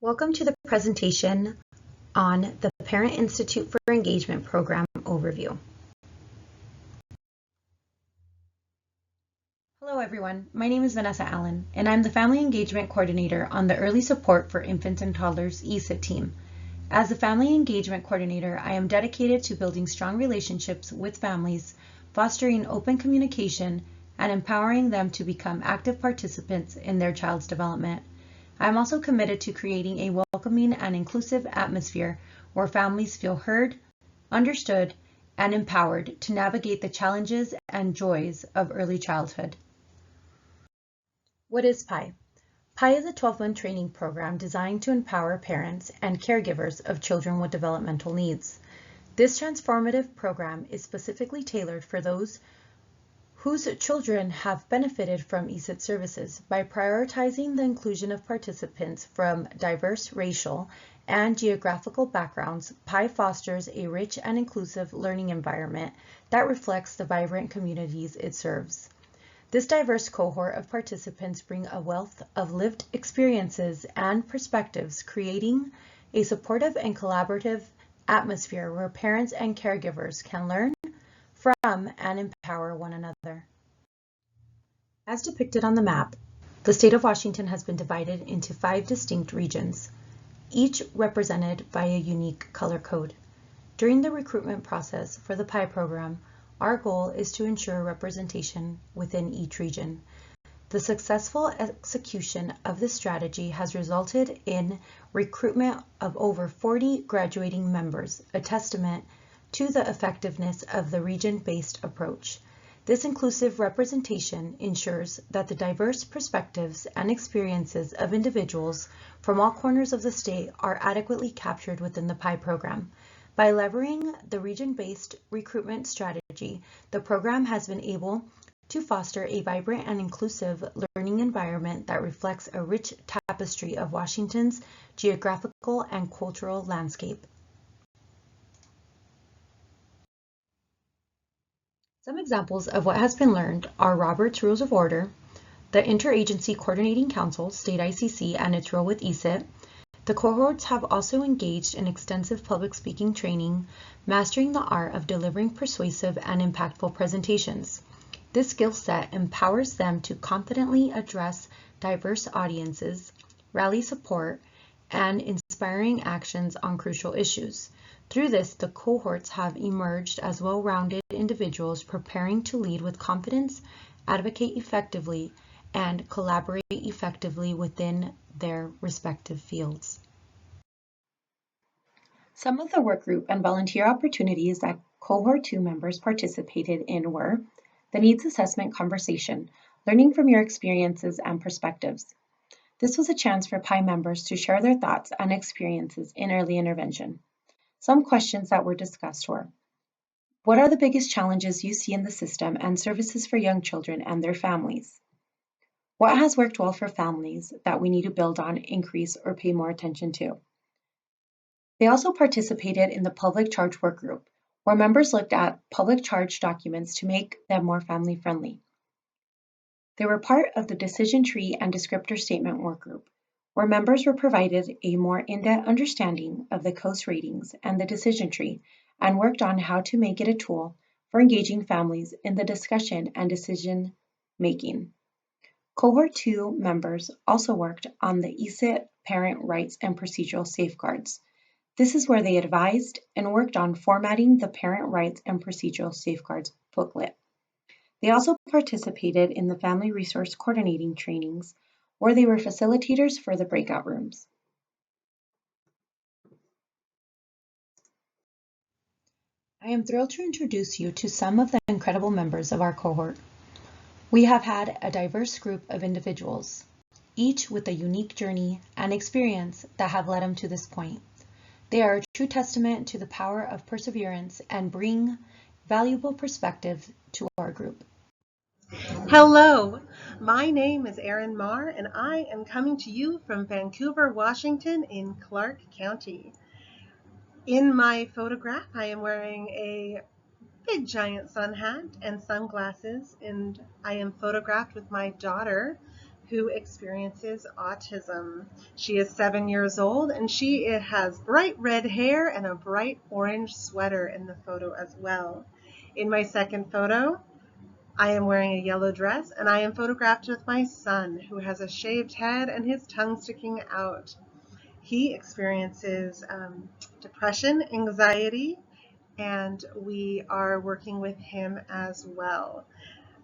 Welcome to the presentation on the Parent Institute for Engagement Program overview. Hello everyone, my name is Vanessa Allen and I'm the Family Engagement Coordinator on the Early Support for Infants and Toddlers ESIT team. As the Family Engagement Coordinator, I am dedicated to building strong relationships with families, fostering open communication, and empowering them to become active participants in their child's development. I'm also committed to creating a welcoming and inclusive atmosphere where families feel heard, understood, and empowered to navigate the challenges and joys of early childhood. What is PIE? PIE is a 12-month training program designed to empower parents and caregivers of children with developmental needs. This transformative program is specifically tailored for those whose children have benefited from ESIT services. By prioritizing the inclusion of participants from diverse racial and geographical backgrounds, PIE fosters a rich and inclusive learning environment that reflects the vibrant communities it serves. This diverse cohort of participants bring a wealth of lived experiences and perspectives, creating a supportive and collaborative atmosphere where parents and caregivers can learn from and empower one another. As depicted on the map, the state of Washington has been divided into 5 distinct regions, each represented by a unique color code. During the recruitment process for the PIE program, our goal is to ensure representation within each region. The successful execution of this strategy has resulted in recruitment of over 40 graduating members, a testament to the effectiveness of the region-based approach. This inclusive representation ensures that the diverse perspectives and experiences of individuals from all corners of the state are adequately captured within the PIE program. By leveraging the region-based recruitment strategy, the program has been able to foster a vibrant and inclusive learning environment that reflects a rich tapestry of Washington's geographical and cultural landscape. Some examples of what has been learned are Robert's Rules of Order, the Interagency Coordinating Council, State ICC, and its role with ESIT. The cohorts have also engaged in extensive public speaking training, mastering the art of delivering persuasive and impactful presentations. This skill set empowers them to confidently address diverse audiences, rally support, and inspiring actions on crucial issues. Through this, the cohorts have emerged as well-rounded individuals preparing to lead with confidence, advocate effectively, and collaborate effectively within their respective fields. Some of the workgroup and volunteer opportunities that Cohort 2 members participated in were the Needs Assessment Conversation, learning from your experiences and perspectives. This was a chance for PIE members to share their thoughts and experiences in early intervention. Some questions that were discussed were: what are the biggest challenges you see in the system and services for young children and their families? What has worked well for families that we need to build on, increase, or pay more attention to? They also participated in the public charge work group, where members looked at public charge documents to make them more family friendly. They were part of the decision tree and descriptor statement work group, where members were provided a more in-depth understanding of the COAST ratings and the decision tree, and worked on how to make it a tool for engaging families in the discussion and decision making. Cohort 2 members also worked on the ESIT parent rights and procedural safeguards. This is where they advised and worked on formatting the parent rights and procedural safeguards booklet. They also participated in the family resource coordinating trainings, where they were facilitators for the breakout rooms. I am thrilled to introduce you to some of the incredible members of our cohort. We have had a diverse group of individuals, each with a unique journey and experience that have led them to this point. They are a true testament to the power of perseverance and bring valuable perspective to our group. Hello, my name is Erin Marr, and I am coming to you from Vancouver, Washington in Clark County. In my photograph, I am wearing a big giant sun hat and sunglasses, and I am photographed with my daughter, who experiences autism. She is 7 years old and she has bright red hair and a bright orange sweater in the photo as well. In my second photo, I am wearing a yellow dress and I am photographed with my son, who has a shaved head and his tongue sticking out. He experiences depression, anxiety, and we are working with him as well.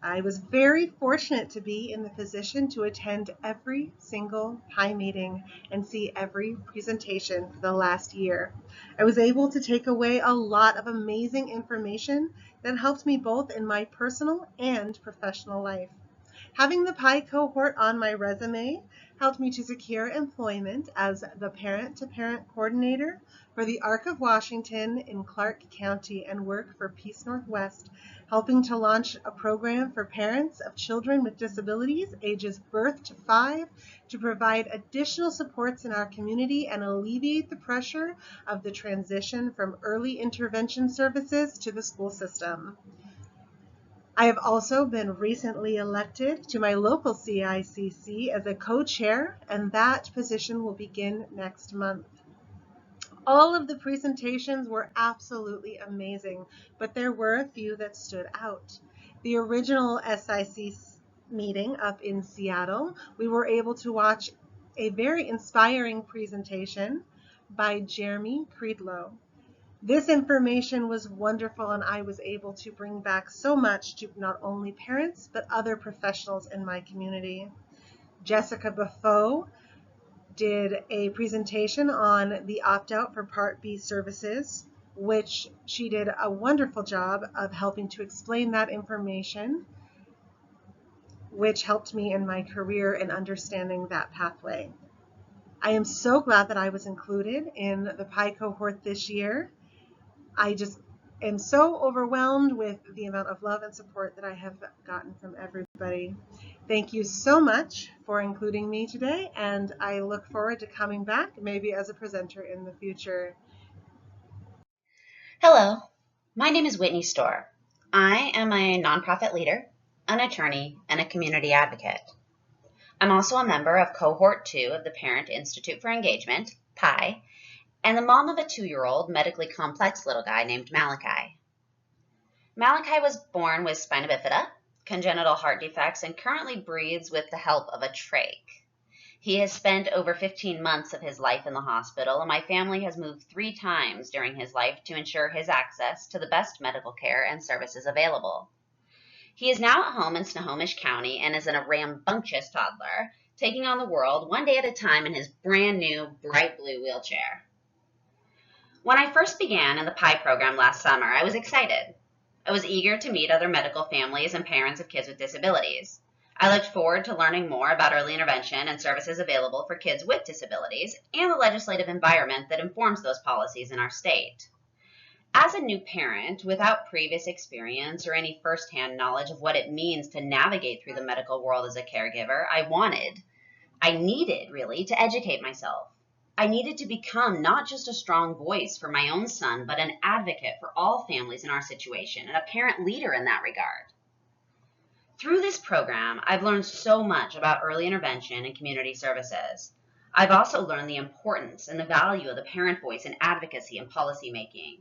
I was very fortunate to be in the position to attend every single PIE meeting and see every presentation for the last year. I was able to take away a lot of amazing information that helped me both in my personal and professional life. Having the PIE cohort on my resume helped me to secure employment as the parent-to-parent coordinator for the Arc of Washington in Clark County and work for Peace Northwest, helping to launch a program for parents of children with disabilities ages birth to 5 to provide additional supports in our community and alleviate the pressure of the transition from early intervention services to the school system. I have also been recently elected to my local CICC as a co-chair, and that position will begin next month. All of the presentations were absolutely amazing, but there were a few that stood out. The original SICC meeting up in Seattle, we were able to watch a very inspiring presentation by Jeremy Creedlow. This information was wonderful, and I was able to bring back so much to not only parents, but other professionals in my community. Jessica Buffo did a presentation on the opt-out for Part B services, which she did a wonderful job of helping to explain that information, which helped me in my career in understanding that pathway. I am so glad that I was included in the PIE cohort this year. I just am so overwhelmed with the amount of love and support that I have gotten from everybody. Thank you so much for including me today, and I look forward to coming back, maybe as a presenter in the future. Hello, my name is Whitney Storr. I am a nonprofit leader, an attorney, and a community advocate. I'm also a member of Cohort 2 of the Parent Institute for Engagement, PIE, and the mom of a 2-year-old medically complex little guy named Malachi. Malachi was born with spina bifida, congenital heart defects, and currently breathes with the help of a trach. He has spent over 15 months of his life in the hospital, and my family has moved 3 times during his life to ensure his access to the best medical care and services available. He is now at home in Snohomish County and is in a rambunctious toddler, taking on the world one day at a time in his brand new bright blue wheelchair. When I first began in the PIE program last summer, I was excited. I was eager to meet other medical families and parents of kids with disabilities. I looked forward to learning more about early intervention and services available for kids with disabilities and the legislative environment that informs those policies in our state. As a new parent, without previous experience or any firsthand knowledge of what it means to navigate through the medical world as a caregiver, I needed really to educate myself. I needed to become not just a strong voice for my own son, but an advocate for all families in our situation and a parent leader in that regard. Through this program, I've learned so much about early intervention and community services. I've also learned the importance and the value of the parent voice in advocacy and policymaking.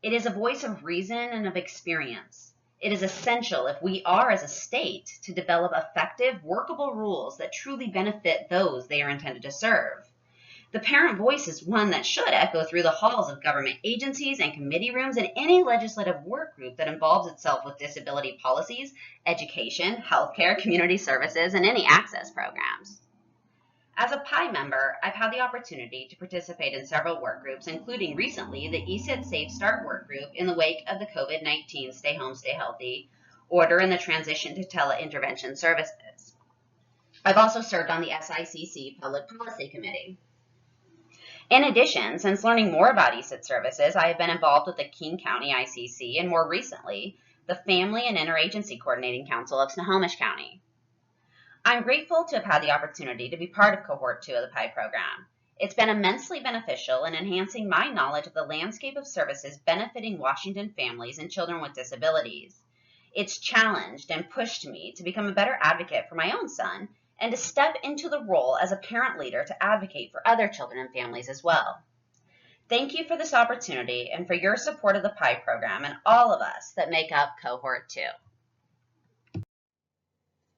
It is a voice of reason and of experience. It is essential if we are, as a state, to develop effective, workable rules that truly benefit those they are intended to serve. The parent voice is one that should echo through the halls of government agencies and committee rooms and any legislative work group that involves itself with disability policies, education, healthcare, community services, and any access programs. As a PIE member, I've had the opportunity to participate in several work groups, including recently the ESIT Safe Start work group in the wake of the COVID-19 Stay Home, Stay Healthy order and the transition to tele-intervention services. I've also served on the SICC Public Policy Committee. In addition, since learning more about ESIT services, I have been involved with the King County ICC and more recently, the Family and Interagency Coordinating Council of Snohomish County. I'm grateful to have had the opportunity to be part of Cohort 2 of the PIE program. It's been immensely beneficial in enhancing my knowledge of the landscape of services benefiting Washington families and children with disabilities. It's challenged and pushed me to become a better advocate for my own son and to step into the role as a parent leader to advocate for other children and families as well. Thank you for this opportunity and for your support of the PIE program and all of us that make up Cohort 2.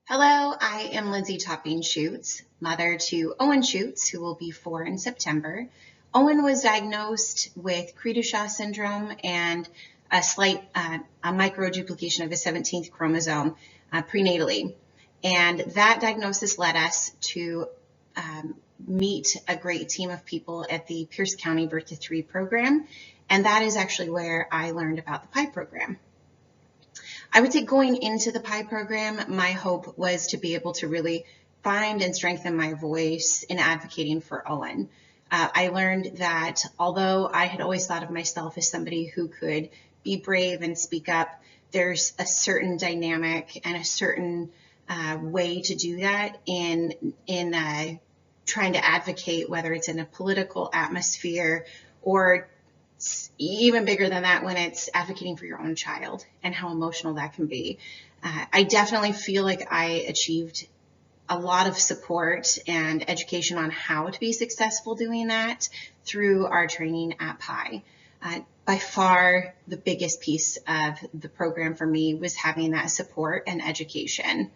Hello, I am Lindsay Topping-Schutz, mother to Owen Schutz, who will be 4 in September. Owen was diagnosed with Cre-du-Chat syndrome and a slight microduplication of his 17th chromosome prenatally. And that diagnosis led us to meet a great team of people at the Pierce County Birth to 3 program. And that is actually where I learned about the PIE program. I would say going into the PIE program, my hope was to be able to really find and strengthen my voice in advocating for Owen. I learned that although I had always thought of myself as somebody who could be brave and speak up, there's a certain dynamic and a certain way to do that in trying to advocate, whether it's in a political atmosphere or even bigger than that when it's advocating for your own child and how emotional that can be. I definitely feel like I achieved a lot of support and education on how to be successful doing that through our training at PIE. By far, the biggest piece of the program for me was having that support and education.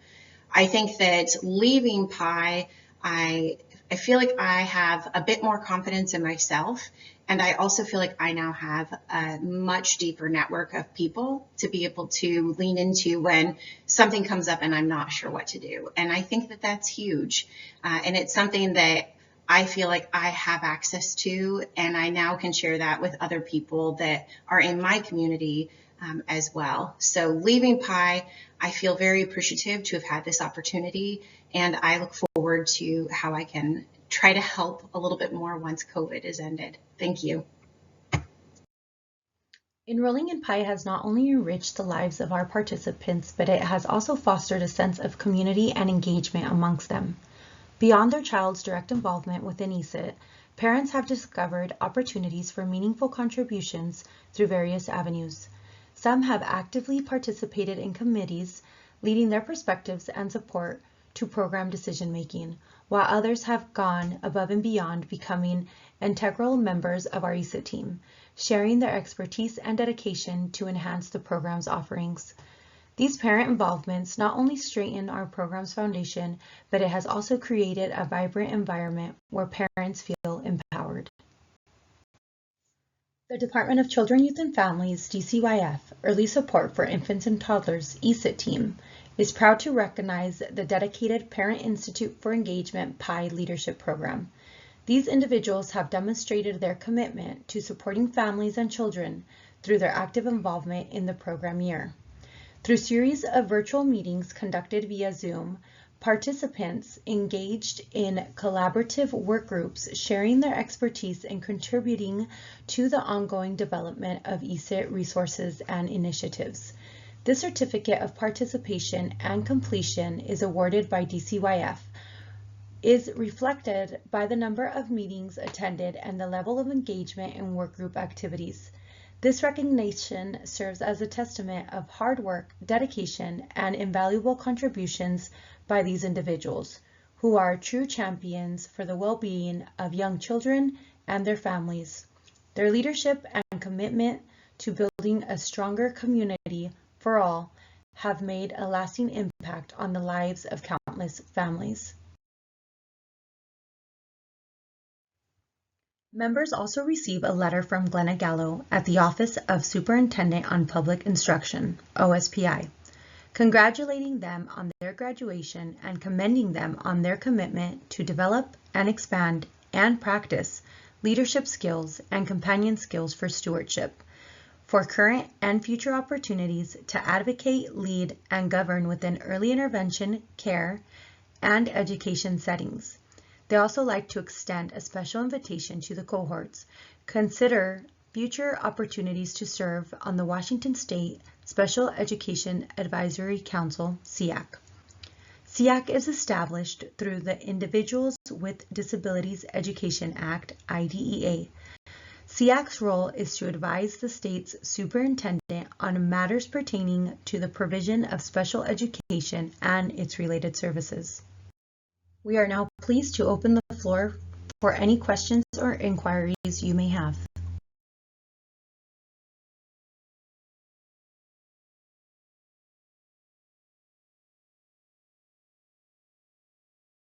I think that leaving PIE, I feel like I have a bit more confidence in myself, and I also feel like I now have a much deeper network of people to be able to lean into when something comes up and I'm not sure what to do. And I think that that's huge. And it's something that I feel like I have access to, and I now can share that with other people that are in my community as well. So leaving PIE, I feel very appreciative to have had this opportunity, and I look forward to how I can try to help a little bit more once COVID is ended. Thank you. Enrolling in PIE has not only enriched the lives of our participants, but it has also fostered a sense of community and engagement amongst them. Beyond their child's direct involvement within ESIT, parents have discovered opportunities for meaningful contributions through various avenues. Some have actively participated in committees, leading their perspectives and support to program decision-making, while others have gone above and beyond, becoming integral members of our ESIT team, sharing their expertise and dedication to enhance the program's offerings. These parent involvements not only strengthen our program's foundation, but it has also created a vibrant environment where parents feel empowered. The Department of Children, Youth and Families, DCYF, Early Support for Infants and Toddlers, ESIT team, is proud to recognize the dedicated Parent Institute for Engagement PIE Leadership Program. These individuals have demonstrated their commitment to supporting families and children through their active involvement in the program year. Through a series of virtual meetings conducted via Zoom, participants engaged in collaborative work groups, sharing their expertise and contributing to the ongoing development of ESIT resources and initiatives. This certificate of participation and completion is awarded by DCYF, is reflected by the number of meetings attended and the level of engagement in workgroup activities. This recognition serves as a testament of hard work, dedication, and invaluable contributions by these individuals, who are true champions for the well-being of young children and their families. Their leadership and commitment to building a stronger community for all have made a lasting impact on the lives of countless families. Members also receive a letter from Glenna Gallo at the Office of Superintendent on Public Instruction, OSPI, congratulating them on their graduation and commending them on their commitment to develop and expand and practice leadership skills and companion skills for stewardship, for current and future opportunities to advocate, lead, and govern within early intervention, care, and education settings. They also like to extend a special invitation to the cohorts. Consider future opportunities to serve on the Washington State Special Education Advisory Council, SICC. SICC is established through the Individuals with Disabilities Education Act, IDEA. SICC's role is to advise the state's superintendent on matters pertaining to the provision of special education and its related services. We are now pleased to open the floor for any questions or inquiries you may have.